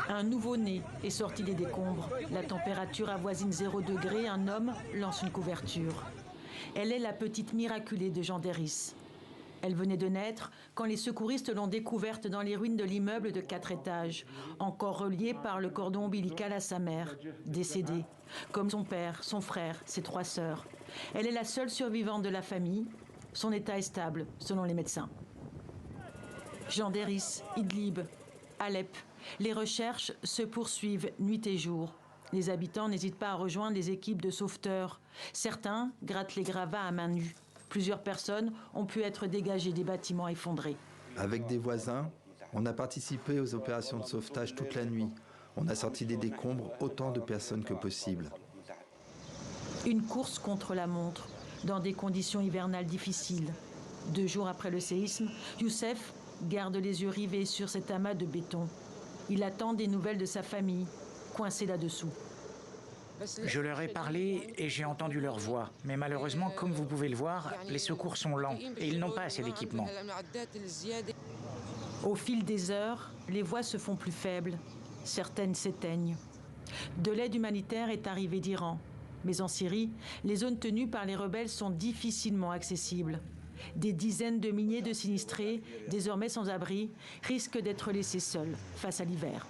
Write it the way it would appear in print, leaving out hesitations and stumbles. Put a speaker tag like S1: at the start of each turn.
S1: Un nouveau-né est sorti des décombres. La température avoisine 0 degré. Un homme lance une couverture. Elle est la petite miraculée de Jean Derris. Elle venait de naître quand les secouristes l'ont découverte dans les ruines de l'immeuble de 4 étages, encore relié par le cordon ombilical à sa mère, décédée, comme son père, son frère, ses 3 sœurs. Elle est la seule survivante de la famille. Son état est stable, selon les médecins. Jean Derris, Idlib, Alep. Les recherches se poursuivent nuit et jour. Les habitants n'hésitent pas à rejoindre les équipes de sauveteurs. Certains grattent les gravats à main nue. Plusieurs personnes ont pu être dégagées des bâtiments effondrés.
S2: Avec des voisins, on a participé aux opérations de sauvetage toute la nuit. On a sorti des décombres autant de personnes que possible.
S1: Une course contre la montre, dans des conditions hivernales difficiles. 2 jours après le séisme, Youssef garde les yeux rivés sur cet amas de béton. Il attend des nouvelles de sa famille, coincée là-dessous.
S3: Je leur ai parlé et j'ai entendu leur voix. Mais malheureusement, comme vous pouvez le voir, les secours sont lents et ils n'ont pas assez d'équipement.
S1: Au fil des heures, les voix se font plus faibles. Certaines s'éteignent. De l'aide humanitaire est arrivée d'Iran. Mais en Syrie, les zones tenues par les rebelles sont difficilement accessibles. Des dizaines de milliers de sinistrés, désormais sans abri, risquent d'être laissés seuls face à l'hiver.